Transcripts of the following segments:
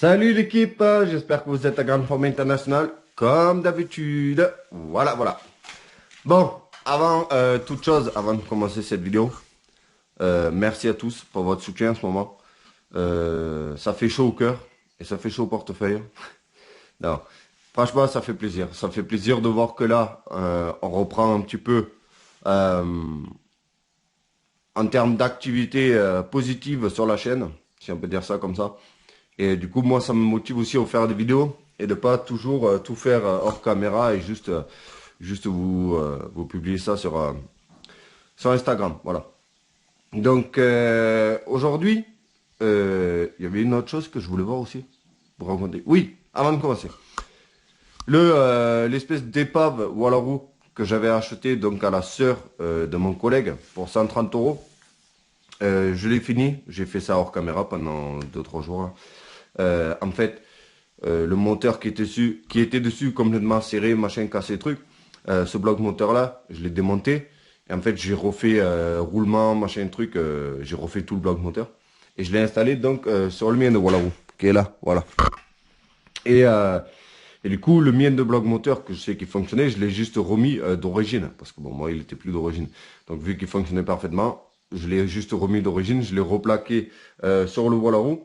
Salut l'équipe, j'espère que vous êtes à grande forme internationale, comme d'habitude. Voilà, voilà. Bon, avant toute chose, avant de commencer cette vidéo, merci à tous pour votre soutien en ce moment. Ça fait chaud au cœur et ça fait chaud au portefeuille. Non, franchement, ça fait plaisir. Ça fait plaisir de voir que là, on reprend un petit peu euh, en termes d'activité positive sur la chaîne, si on peut dire ça comme ça. Et du coup, moi, ça me motive aussi à faire des vidéos et de pas toujours tout faire hors caméra et juste vous publier ça sur Instagram. Voilà. Donc, aujourd'hui, il y avait une autre chose que je voulais voir aussi, vous raconter. Oui, avant de commencer. L'espèce d'épave Wallaroo que j'avais acheté donc à la sœur de mon collègue pour 130 euros. Je l'ai fini. J'ai fait ça hors caméra pendant 2-3 jours, là. En fait, le moteur qui était dessus complètement serré, machin, cassé, truc. Ce bloc moteur là, je l'ai démonté. Et en fait, j'ai refait roulement, machin, truc. J'ai refait tout le bloc moteur. Et je l'ai installé donc sur le mien de Wallaroo, qui est là, voilà. Et, euh, et du coup, le mien de bloc moteur que je sais qu'il fonctionnait, je l'ai juste remis d'origine. Parce que bon, moi, il était plus d'origine. Donc, vu qu'il fonctionnait parfaitement, je l'ai juste remis d'origine. Je l'ai replaqué sur le Wallaroo.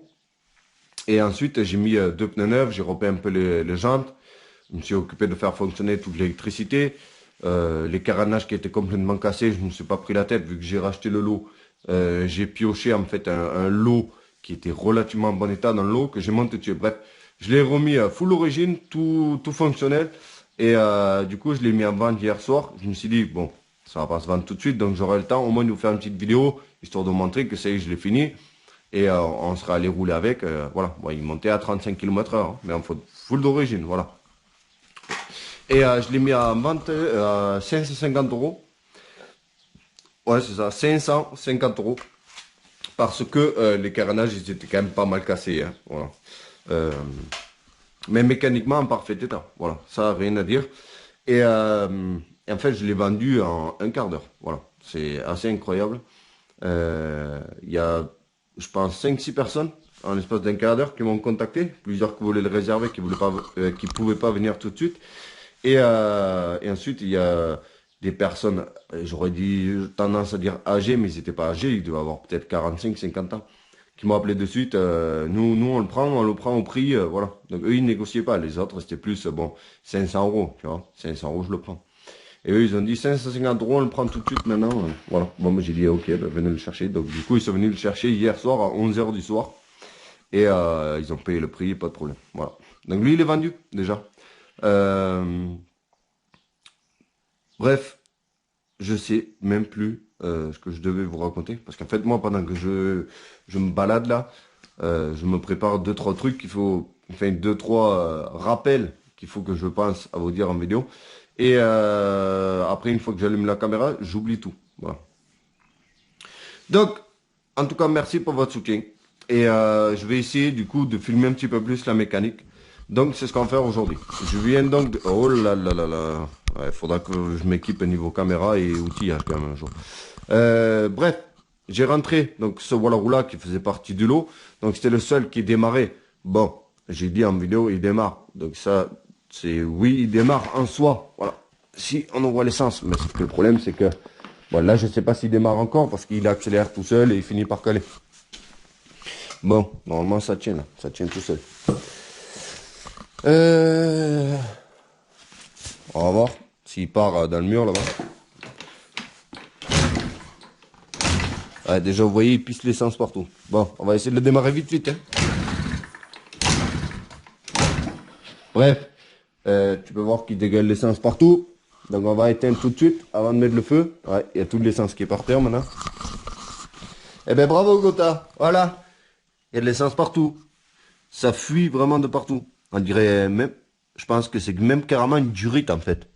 Et ensuite, j'ai mis deux pneus neufs, j'ai repeint un peu les jantes. Je me suis occupé de faire fonctionner toute l'électricité. Les carénages qui étaient complètement cassés, je ne me suis pas pris la tête vu que j'ai racheté le lot. J'ai pioché en fait un lot qui était relativement en bon état dans le lot que j'ai monté dessus. Bref, je l'ai remis full origine, tout fonctionnel. Et du coup, je l'ai mis en vente hier soir. Je me suis dit, bon, ça va pas se vendre tout de suite, donc j'aurai le temps au moins de vous faire une petite vidéo, histoire de montrer que ça y est, je l'ai fini. Et on serait allé rouler avec. Voilà. Bon, il montait à 35 km/h, hein, mais en full d'origine, voilà. Et je l'ai mis à vente à 550 euros. Ouais, c'est ça, 550 euros. Parce que les carénages, ils étaient quand même pas mal cassés, hein, voilà. Euh, mais mécaniquement en parfait état. Voilà, ça, rien à dire. Et en fait, je l'ai vendu en un quart d'heure. Voilà, c'est assez incroyable. Il y a, je pense, 5-6 personnes en l'espace d'un quart d'heure qui m'ont contacté. Plusieurs qui voulaient le réserver, qui pouvaient pas venir tout de suite. Et ensuite, il y a des personnes, j'aurais dit tendance à dire âgées, mais ils n'étaient pas âgés, ils devaient avoir peut-être 45-50 ans, qui m'ont appelé de suite. Nous, on le prend au prix, voilà. Donc eux, ils négociaient pas. Les autres, c'était plus, bon, 500 euros, tu vois. 500 euros, je le prends. Et eux, ils ont dit 550 euros, on le prend tout de suite maintenant. Voilà. Bon, moi, j'ai dit, ok, ben, venez le chercher. Donc, du coup, ils sont venus le chercher hier soir à 11 h du soir. Et ils ont payé le prix, pas de problème. Voilà. Donc, lui, il est vendu, déjà. Euh, Bref, je sais même plus ce que je devais vous raconter. Parce qu'en fait, moi, pendant que je me balade là, je me prépare 2-3 trucs qu'il faut, enfin 2-3 rappels qu'il faut que je pense à vous dire en vidéo. Et après, une fois que j'allume la caméra, j'oublie tout. Voilà. Donc, en tout cas, merci pour votre soutien. Et je vais essayer du coup de filmer un petit peu plus la mécanique. Donc, c'est ce qu'on va faire aujourd'hui. Je viens donc de... Oh là là là là. Il faudra que je m'équipe au niveau caméra et outillage quand même un jour. Bref, j'ai rentré donc ce Wallaroo là qui faisait partie du lot. Donc, c'était le seul qui démarrait. Bon, j'ai dit en vidéo, il démarre. Donc ça, c'est oui, il démarre en soi. Voilà. Si on envoie l'essence. Mais le problème, c'est que... Bon, là, je sais pas s'il démarre encore parce qu'il accélère tout seul et il finit par caler. Bon, normalement, ça tient là. Ça tient tout seul. On va voir s'il part dans le mur là-bas. Ouais, déjà, vous voyez, il pisse l'essence partout. Bon, on va essayer de le démarrer vite, hein. Bref, tu peux voir qu'il dégage l'essence partout. Donc, on va éteindre tout de suite avant de mettre le feu. Ouais, il y a toute l'essence qui est par terre maintenant. Eh ben, bravo, Gotha. Voilà. Il y a de l'essence partout. Ça fuit vraiment de partout. On dirait même, je pense que c'est même carrément une durite en fait.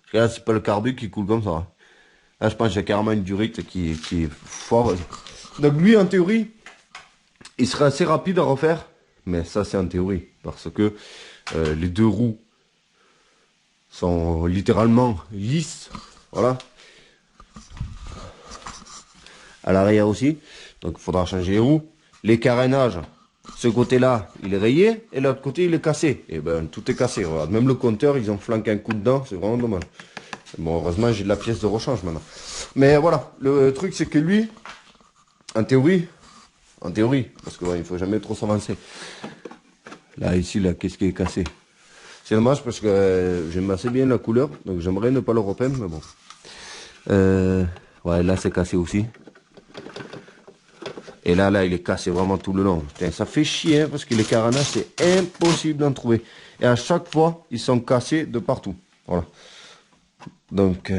Parce que là, c'est pas le carbu qui coule comme ça. Là, je pense qu'il y a carrément une durite qui est fort. Donc lui, en théorie, il serait assez rapide à refaire. Mais ça, c'est en théorie. Parce que les deux roues sont littéralement lisses. Voilà. À l'arrière aussi. Donc il faudra changer les roues. Les carénages Ce côté-là, il est rayé, et l'autre côté, il est cassé. Et ben, tout est cassé, regarde. Même le compteur, ils ont flanqué un coup dedans, c'est vraiment dommage. Bon, heureusement, j'ai de la pièce de rechange maintenant. Mais voilà, le truc, c'est que lui, en théorie, parce que ouais, il faut jamais trop s'avancer. Là, ici, là, qu'est-ce qui est cassé? C'est dommage parce que j'aime assez bien la couleur, donc j'aimerais ne pas le repeindre, mais bon. Ouais, là, c'est cassé aussi. Et là, il est cassé vraiment tout le long. Putain, ça fait chier, hein, parce que les carénages, c'est impossible d'en trouver. Et à chaque fois, ils sont cassés de partout. Voilà. Donc,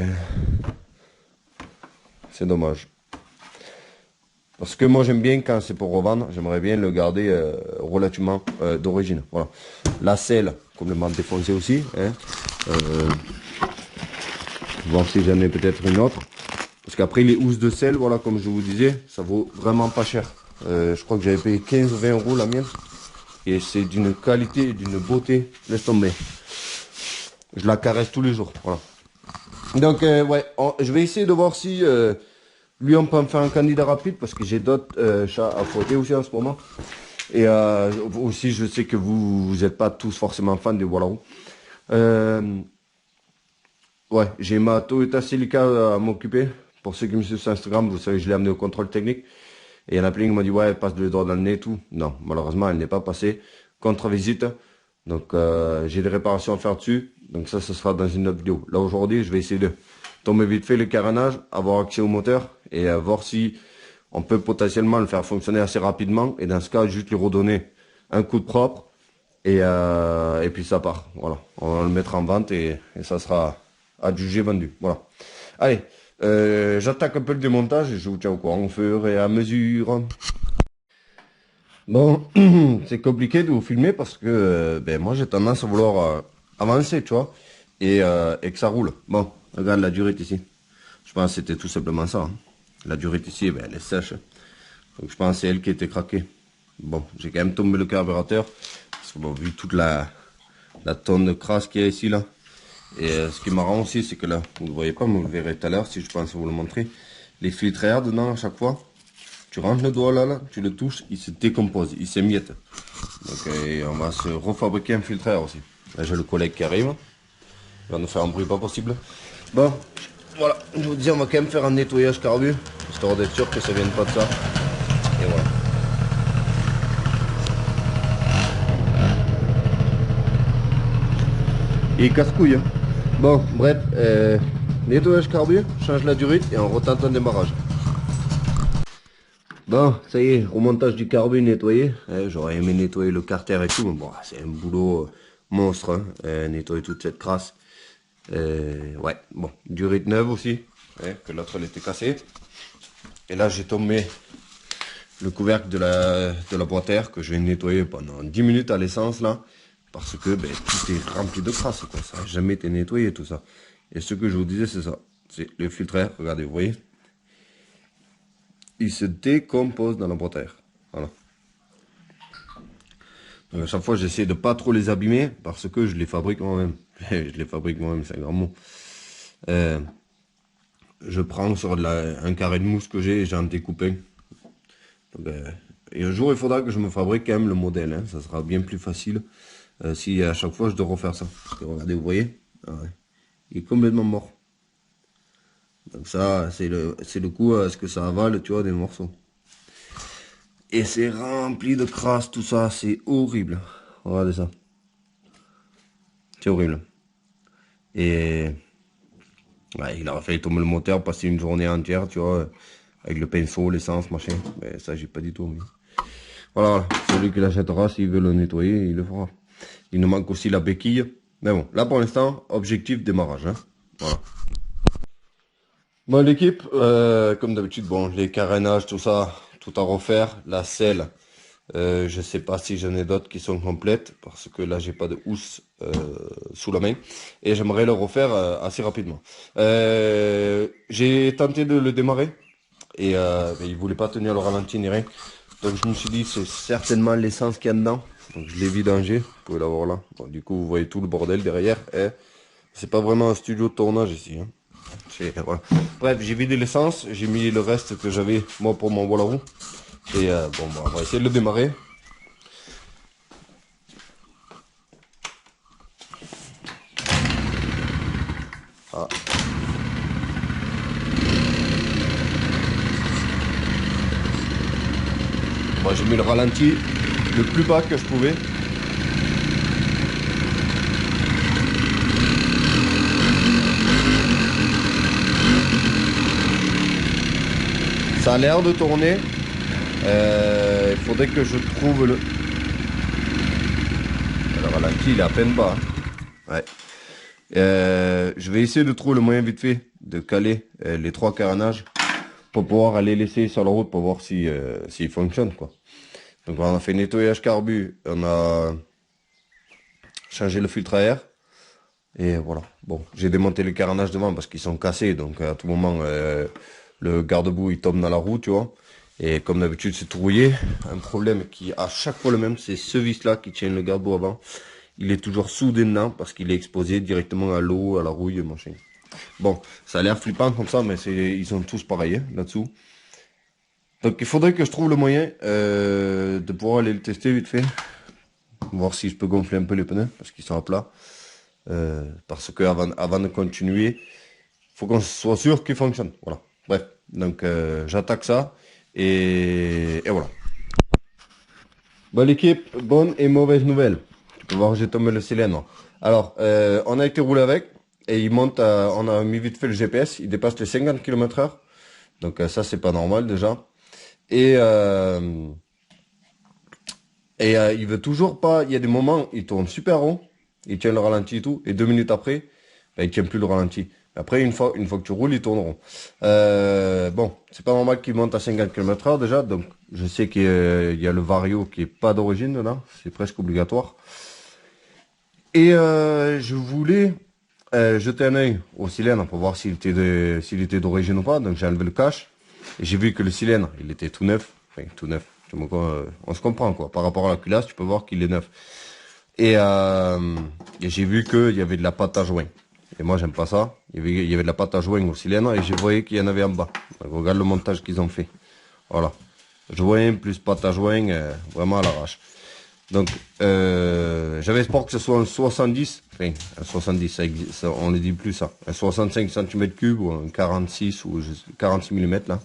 c'est dommage. Parce que moi, j'aime bien, quand c'est pour revendre, j'aimerais bien le garder relativement d'origine. Voilà. La selle, complètement défoncée aussi. Hein. Voir si j'en ai peut-être une autre. Parce qu'après, les housses de selle, voilà, comme je vous disais, ça vaut vraiment pas cher. Je crois que j'avais payé 15 ou 20 euros la mienne. Et c'est d'une qualité, d'une beauté. Laisse tomber. Je la caresse tous les jours. Voilà. Donc, ouais, je vais essayer de voir si lui, on peut me faire un candidat rapide. Parce que j'ai d'autres chats à frotter aussi en ce moment. Et aussi, je sais que vous n'êtes pas tous forcément fans des Wallaroo. Ouais, j'ai ma Toyota Celica à m'occuper. Pour ceux qui me suivent sur Instagram, vous savez, je l'ai amené au contrôle technique. Et il y en a plein qui m'ont dit, ouais, elle passe le doigt dans le nez et tout. Non, malheureusement, elle n'est pas passée. Contre-visite. Donc, j'ai des réparations à faire dessus. Donc ça, ce sera dans une autre vidéo. Là, aujourd'hui, je vais essayer de tomber vite fait le carénage, avoir accès au moteur et voir si on peut potentiellement le faire fonctionner assez rapidement. Et dans ce cas, juste lui redonner un coup de propre. Et puis ça part. Voilà. On va le mettre en vente et ça sera adjugé, vendu. Voilà. Allez. J'attaque un peu le démontage et je vous tiens au courant au fur et à mesure. Bon, c'est compliqué de vous filmer parce que ben, moi j'ai tendance à vouloir avancer, tu vois, et que ça roule. Bon, regarde la durite ici. Je pense que c'était tout simplement ça. Hein. La durite ici, ben, elle est sèche. Donc je pense que c'est elle qui était craquée. Bon, j'ai quand même tombé le carburateur. Parce que bon, vu toute la tonne de crasse qu'il y a ici, là. Et ce qui est marrant aussi, c'est que là, vous ne le voyez pas, mais vous le verrez tout à l'heure si je pense vous le montrer. Les filtres à air dedans, à chaque fois, tu rentres le doigt là, tu le touches, il se décompose, il s'émiette. Donc on va se refabriquer un filtre à air aussi. Là, j'ai le collègue qui arrive. Il va nous faire un bruit pas possible. Bon, voilà, je vous dis, on va quand même faire un nettoyage carbu, histoire d'être sûr que ça vienne pas de ça. Et voilà. Et casse-couille. Hein. Bon, bref, nettoyage carbu, change la durite et on retente un démarrage. Bon, ça y est, remontage du carbu nettoyé. J'aurais aimé nettoyer le carter et tout, mais bon, c'est un boulot monstre, hein, nettoyer toute cette crasse. Ouais, bon, durite neuve aussi, que l'autre elle était cassée. Et là, j'ai tombé le couvercle de la boîte air que je vais nettoyer pendant 10 minutes à l'essence là. Parce que ben, tout est rempli de crasse, quoi. Ça n'a jamais été nettoyé, tout ça. Et ce que je vous disais, c'est ça. C'est le filtre air, regardez, vous voyez. Il se décompose dans la boîte à air. Voilà. Donc à chaque fois, j'essaie de pas trop les abîmer parce que je les fabrique moi-même. Je les fabrique moi-même, c'est un grand mot. Je prends sur un carré de mousse que j'ai et j'en découpe un. Donc, et un jour, il faudra que je me fabrique quand même le modèle. Hein. Ça sera bien plus facile. Si à chaque fois je dois refaire ça. Parce que regardez, vous voyez, ah ouais, il est complètement mort. Donc ça, c'est le coup à ce que ça avale, tu vois, des morceaux. Et c'est rempli de crasse, tout ça, c'est horrible. Regardez ça. C'est horrible. Et ouais, il aurait fallu tomber le moteur, passer une journée entière, tu vois, avec le pinceau, l'essence, machin. Mais ça, j'ai pas du tout envie. Voilà, celui qui l'achètera, s'il veut le nettoyer, il le fera. Il nous manque aussi la béquille. Mais bon, là pour l'instant, objectif démarrage. Hein. Voilà. Bon, l'équipe, comme d'habitude, bon, les carénages, tout ça, tout à refaire. La selle, je sais pas si j'en ai d'autres qui sont complètes, parce que là, j'ai pas de housse sous la main. Et j'aimerais le refaire assez rapidement. J'ai tenté de le démarrer, et mais il voulait pas tenir le ralenti ni rien. Donc je me suis dit, c'est certainement l'essence qu'il y a dedans. Donc je l'ai vidangé, vous pouvez l'avoir là. Bon, du coup, vous voyez tout le bordel derrière. C'est pas vraiment un studio de tournage ici. Hein. Voilà. Bref, j'ai vidé l'essence, j'ai mis le reste que j'avais moi pour mon Wallaroo. Et bon, on va essayer de le démarrer. Ah. Moi j'ai mis le ralenti le plus bas que je pouvais. Ça a l'air de tourner. Il faudrait que je trouve le ralenti, il est à peine bas. Hein. Ouais. Je vais essayer de trouver le moyen vite fait de caler les 3 carénages pour pouvoir aller laisser sur la route pour voir si s'il fonctionne quoi. Donc on a fait nettoyage carbu, on a changé le filtre à air et voilà. Bon, j'ai démonté les carénages devant parce qu'ils sont cassés, donc à tout moment le garde-boue il tombe dans la roue, tu vois. Et comme d'habitude c'est tout rouillé. Un problème qui est à chaque fois le même, c'est ce vis là qui tient le garde-boue avant. Il est toujours soudé dedans parce qu'il est exposé directement à l'eau, à la rouille, machin. Bon, ça a l'air flippant comme ça, mais ils sont tous pareils hein, là-dessous. Donc il faudrait que je trouve le moyen de pouvoir aller le tester vite fait. Voir si je peux gonfler un peu les pneus parce qu'ils sont à plat. Parce que avant de continuer, faut qu'on soit sûr qu'ils fonctionnent. Voilà. Bref, donc j'attaque ça et voilà. Bon l'équipe, bonne et mauvaise nouvelle. Tu peux voir j'ai tombé le cylindre. Alors, on a été roulé avec et il monte, on a mis vite fait le GPS, il dépasse les 50 km/h. Donc ça c'est pas normal déjà. Et il veut toujours pas, il y a des moments, il tourne super haut, il tient le ralenti et tout, et 2 minutes après, ben, il tient plus le ralenti. Après, une fois que tu roules, ils tourneront. Bon, c'est pas normal qu'il monte à 50 km/h déjà, donc je sais qu'il y a le vario qui est pas d'origine là, c'est presque obligatoire. Et je voulais jeter un œil au cylindre pour voir s'il était d'origine ou pas, donc j'ai enlevé le cache, et j'ai vu que le cylindre, il était tout neuf, enfin tout neuf. On se comprend quoi. Par rapport à la culasse, tu peux voir qu'il est neuf. Et j'ai vu qu'il y avait de la pâte à joint. Et moi, j'aime pas ça. Il y avait de la pâte à joint au cylindre et je voyais qu'il y en avait en bas. Donc, regarde le montage qu'ils ont fait. Voilà. Joint plus pâte à joint, vraiment à l'arrache. Donc, j'avais espoir que ce soit un 70. Enfin, un 70, on ne dit plus ça. Un 65 cm3 ou un 46 ou 46 mm là.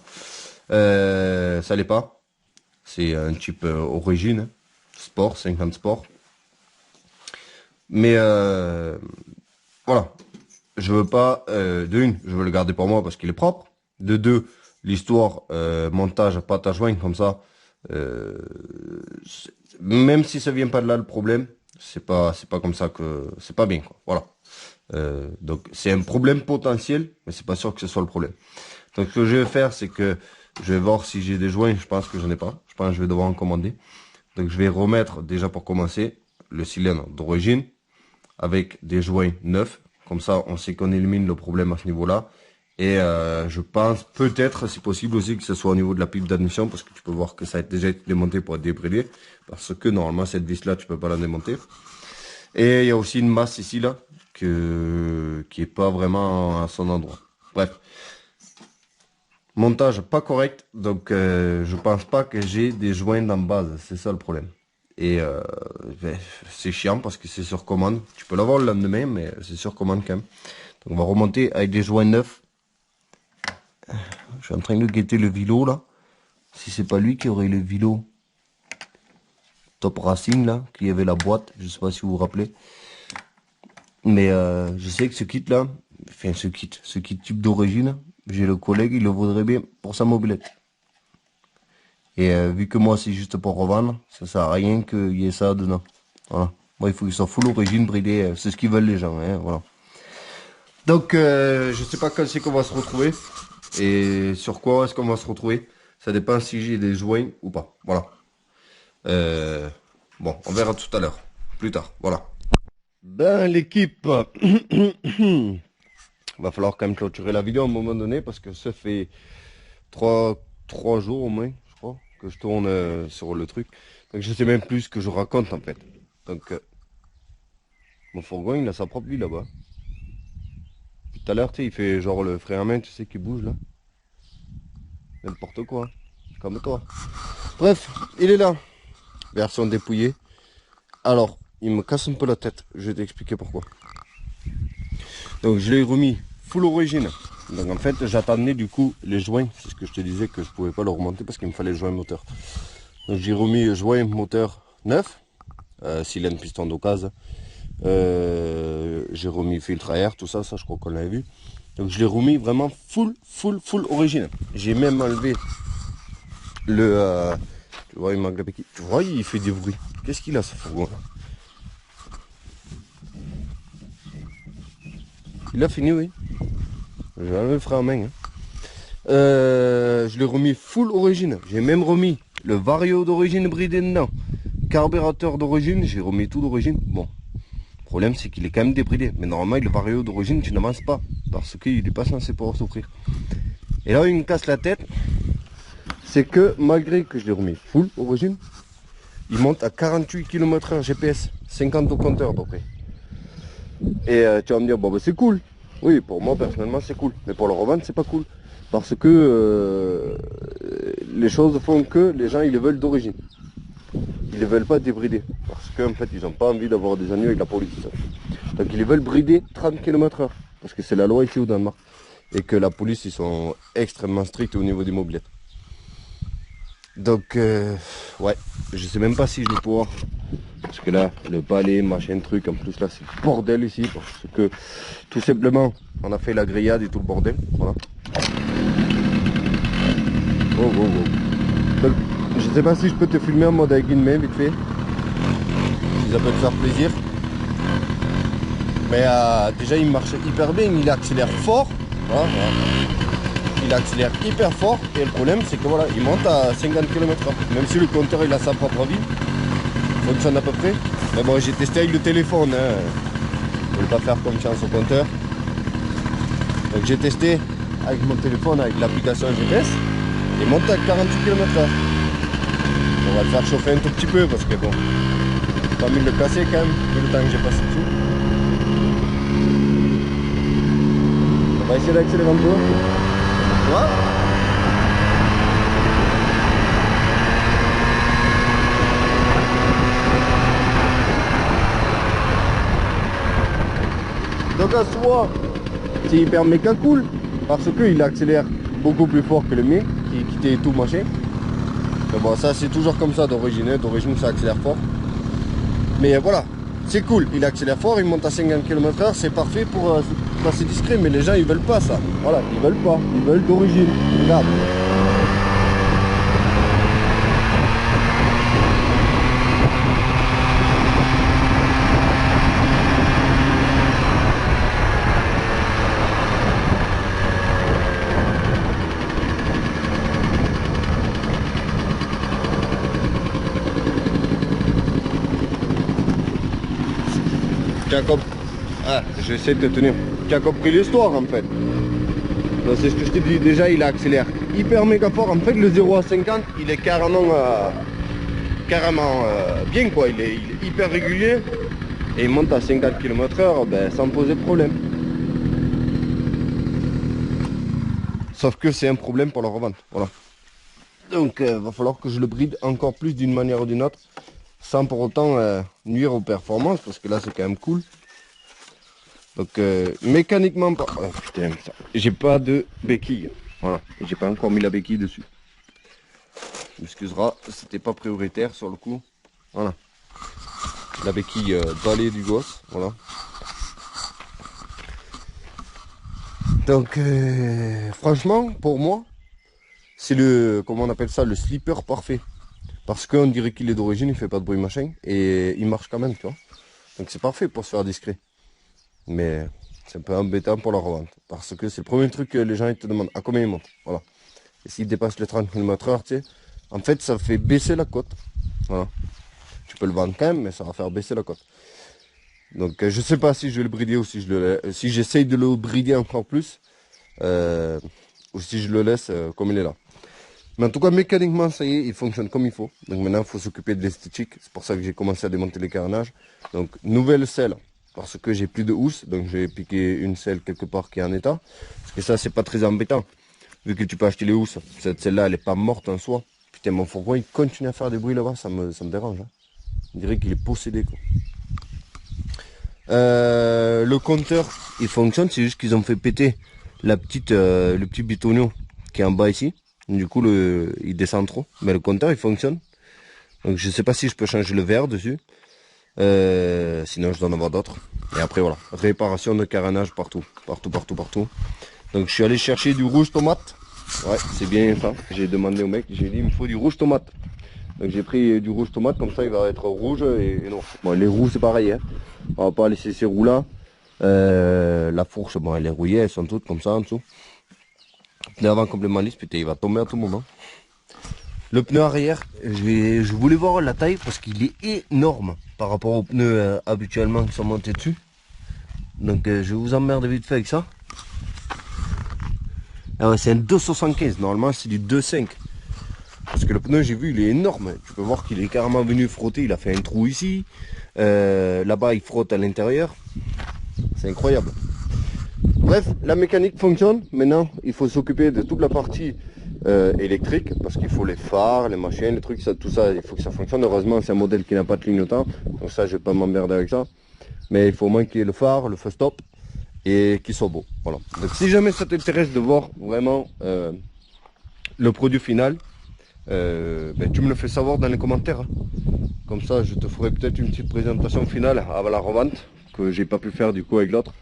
Ça l'est pas. C'est un type origine, sport, 50 sport. Mais voilà, je veux pas, de une, je veux le garder pour moi parce qu'il est propre. De deux, l'histoire, montage, pâte à joint comme ça, même si ça vient pas de là le problème, c'est pas comme ça que, c'est pas bien quoi. Voilà. Donc c'est un problème potentiel, mais c'est pas sûr que ce soit le problème. Donc ce que je vais faire, c'est que je vais voir si j'ai des joints. Je pense que j'en ai pas. Je pense que je vais devoir en commander. Donc je vais remettre déjà pour commencer le cylindre d'origine avec des joints neufs. Comme ça, on sait qu'on élimine le problème à ce niveau-là. Et je pense peut-être, c'est possible aussi que ce soit au niveau de la pipe d'admission, parce que tu peux voir que ça a déjà été démonté pour être débridé. Parce que normalement, cette vis-là, tu peux pas la démonter. Et il y a aussi une masse ici, là, qui est pas vraiment à son endroit. Bref. Montage pas correct, donc je pense pas que j'ai des joints en base, c'est ça le problème. Et ben, c'est chiant parce que c'est sur commande. Tu peux l'avoir le lendemain, mais c'est sur commande quand même. Donc on va remonter avec des joints neufs. Je suis en train de guetter le vilo là. Si c'est pas lui qui aurait le vilo Top Racing là, qui avait la boîte, je sais pas si vous vous rappelez. Mais je sais que ce kit là, enfin ce kit tube d'origine, j'ai le collègue, il le vaudrait bien pour sa mobilette. Et vu que moi c'est juste pour revendre, ça sert à rien qu'il y ait ça dedans. Voilà. Moi il faut qu'il soit full origine bridé, c'est ce qu'ils veulent les gens, hein, voilà. Donc je sais pas quand c'est qu'on va se retrouver et sur quoi est-ce qu'on va se retrouver. Ça dépend si j'ai des joints ou pas. Voilà. Bon, on verra tout à l'heure, plus tard. Voilà. Ben l'équipe, va falloir quand même clôturer la vidéo à un moment donné parce que ça fait 3 jours au moins, je crois, que je tourne sur le truc. Donc je sais même plus ce que je raconte en fait. Donc mon fourgon il a sa propre vie là-bas. Tout à l'heure tu sais, il fait genre le frein à main, tu sais, qui bouge là. N'importe quoi, comme toi. Bref, il est là. Version dépouillée. Alors, il me casse un peu la tête. Je vais t'expliquer pourquoi. Donc je l'ai remis full origine. Donc en fait j'attendais du coup les joints, c'est ce que je te disais que je pouvais pas le remonter parce qu'il me fallait le joint moteur. Donc j'ai remis joint moteur neuf, cylindre piston d'occasion, j'ai remis filtre à air, tout ça, je crois qu'on l'avait vu. Donc je l'ai remis vraiment full origine. J'ai même enlevé le... tu vois il manque la béquille, tu vois il fait des bruits. Qu'est-ce qu'il a ce fourgon là? Il a fini, oui. Je vais enlever le frein à main. Hein. Je l'ai remis full origine. J'ai même remis le vario d'origine bridé dedans. Carburateur d'origine, j'ai remis tout d'origine. Bon, le problème c'est qu'il est quand même débridé. Mais normalement, le vario d'origine, tu n'avances pas. Parce qu'il n'est pas censé pouvoir s'ouvrir. Et là, il me casse la tête. C'est que malgré que je l'ai remis full origine, il monte à 48 km/h GPS. 50 au compteur d'après. Et tu vas me dire, bon bah c'est cool. Oui, pour moi personnellement c'est cool. Mais pour le revendre c'est pas cool. Parce que les choses font que les gens ils les veulent d'origine. Ils les veulent pas débrider. Parce qu'en fait ils n'ont pas envie d'avoir des ennuis avec la police. Donc ils les veulent brider 30 km/h. Parce que c'est la loi ici au Danemark. Et que la police ils sont extrêmement stricts au niveau des mobylettes. Donc ouais, je sais même pas si je vais pouvoir. Parce que là, le balai, machin, truc, en plus là c'est le bordel ici. Parce que tout simplement, on a fait la grillade et tout le bordel. Voilà. Oh, oh, oh. Donc, je sais pas si je peux te filmer en mode avec une main vite fait. Si ça peut te faire plaisir. Mais déjà il marche hyper bien, il accélère fort. Voilà, voilà. Il accélère hyper fort et le problème c'est que voilà, il monte à 50 km/h. Même si le compteur il a sa propre vie, il fonctionne à peu près. Mais bon, j'ai testé avec le téléphone, hein. Je ne vais pas faire confiance au compteur. Donc j'ai testé avec mon téléphone, avec l'application GPS, il monte à 48 km/h. On va le faire chauffer un tout petit peu parce que bon, j'ai pas mis le casser quand même, vu le temps que j'ai passé dessus. On va essayer d'accélérer un peu. Voilà. Donc à soi, c'est hyper méga cool parce qu'il accélère beaucoup plus fort que le mien qui quittait tout machin. Mais bon, ça c'est toujours comme ça d'origine ça accélère fort. Mais voilà, c'est cool, il accélère fort, il monte à 50 km/h, c'est parfait pour passer discret, mais les gens ils veulent pas ça. Voilà, ils veulent pas, ils veulent d'origine. Regarde. Ah, j'essaie de te tenir. Tu as compris l'histoire en fait. C'est ce que je t'ai dit déjà, il accélère hyper méga fort. En fait le 0 à 50 il est carrément bien quoi, il est hyper régulier. Et il monte à 50 km/h ben, sans poser de problème. Sauf que c'est un problème pour la revente. Voilà. Donc va falloir que je le bride encore plus d'une manière ou d'une autre. Sans pour autant nuire aux performances. Parce que là c'est quand même cool. Donc mécaniquement, oh, putain, j'ai pas de béquille. Voilà, j'ai pas encore mis la béquille dessus. Tu m'excuseras, c'était pas prioritaire sur le coup. Voilà, la béquille balai du gosse, voilà. Donc franchement, pour moi, c'est le, comment on appelle ça, le slipper parfait. Parce qu'on dirait qu'il est d'origine, il fait pas de bruit machin, et il marche quand même, tu vois. Donc c'est parfait pour se faire discret. Mais c'est un peu embêtant pour la revente. Parce que c'est le premier truc que les gens ils te demandent. À combien ils montent? Voilà. Et s'il dépasse les 30 km/h, tu sais, en fait ça fait baisser la cote. Voilà. Tu peux le vendre quand même, mais ça va faire baisser la cote. Donc je sais pas si je vais le brider ou si si j'essaye de le brider encore plus. Ou si je le laisse comme il est là. Mais en tout cas mécaniquement ça y est, il fonctionne comme il faut. Donc maintenant il faut s'occuper de l'esthétique. C'est pour ça que j'ai commencé à démonter les carénages. Donc nouvelle selle. Parce que j'ai plus de housse, donc j'ai piqué une selle quelque part qui est en état. Parce que ça, c'est pas très embêtant. Vu que tu peux acheter les housses, cette selle-là, elle est pas morte en soi. Putain, mon fourgon, il continue à faire des bruits là-bas, ça me dérange. Hein. On dirait qu'il est possédé, quoi. Le compteur, il fonctionne, c'est juste qu'ils ont fait péter le petit bitonio qui est en bas ici. Du coup, il descend trop. Mais le compteur, il fonctionne. Donc, je sais pas si je peux changer le verre dessus. Sinon, je dois en avoir d'autres. Et après, voilà. Réparation de carénage partout. Partout. Donc, je suis allé chercher du rouge tomate. Ouais, c'est bien ça. J'ai demandé au mec, j'ai dit, il me faut du rouge tomate. Donc, j'ai pris du rouge tomate, comme ça, il va être rouge et non. Bon, les roues, c'est pareil, hein. On va pas laisser ces roues là. La fourche, bon, elle est rouillée, elles sont toutes comme ça en dessous. Le pneu avant complètement lisse, putain, il va tomber à tout moment. Le pneu arrière, je voulais voir la taille parce qu'il est énorme par rapport aux pneus habituellement qui sont montés dessus. Donc je vais vous emmerder vite fait avec ça. Ah ouais, c'est un 2,75, normalement c'est du 2,5. Parce que le pneu, j'ai vu, il est énorme. Tu peux voir qu'il est carrément venu frotter, il a fait un trou ici. Là-bas, il frotte à l'intérieur. C'est incroyable. Bref, la mécanique fonctionne. Maintenant, il faut s'occuper de toute la partie électrique. Parce qu'il faut les phares, les machines, les trucs, ça, tout ça, il faut que ça fonctionne. Heureusement, c'est un modèle qui n'a pas de clignotant. Donc ça, je vais pas m'emmerder avec ça. Mais il faut au moins qu'il y ait le phare, le feu stop. Et qu'il soit beau. Voilà. Donc si jamais ça t'intéresse de voir vraiment le produit final, ben, tu me le fais savoir dans les commentaires. Hein. Comme ça, je te ferai peut-être une petite présentation finale avant la revente. Que j'ai pas pu faire du coup avec l'autre.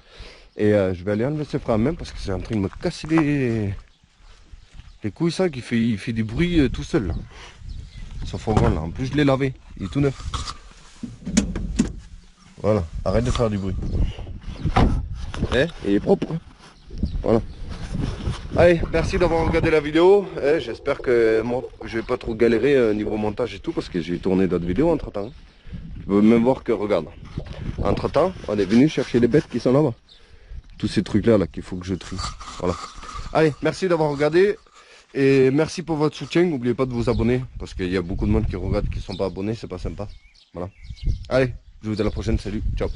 Et je vais aller enlever ces freins à main parce que c'est en train de me casser les couilles, ça, il fait du bruit tout seul là. Ce fourgon là. En plus, je l'ai lavé, il est tout neuf. Voilà, arrête de faire du bruit. Eh, il est propre. Hein. Voilà. Allez, merci d'avoir regardé la vidéo. Eh, j'espère que moi, je vais pas trop galérer niveau montage et tout parce que j'ai tourné d'autres vidéos entre temps. Tu peux même voir que, regarde, entre temps, on est venu chercher les bêtes qui sont là-bas. Tous ces trucs là qu'il faut que je trie. Voilà. Allez, merci d'avoir regardé et merci pour votre soutien. N'oubliez pas de vous abonner parce qu'il y a beaucoup de monde qui regarde qui ne sont pas abonnés, c'est pas sympa. Voilà. Allez, je vous dis à la prochaine. Salut, ciao.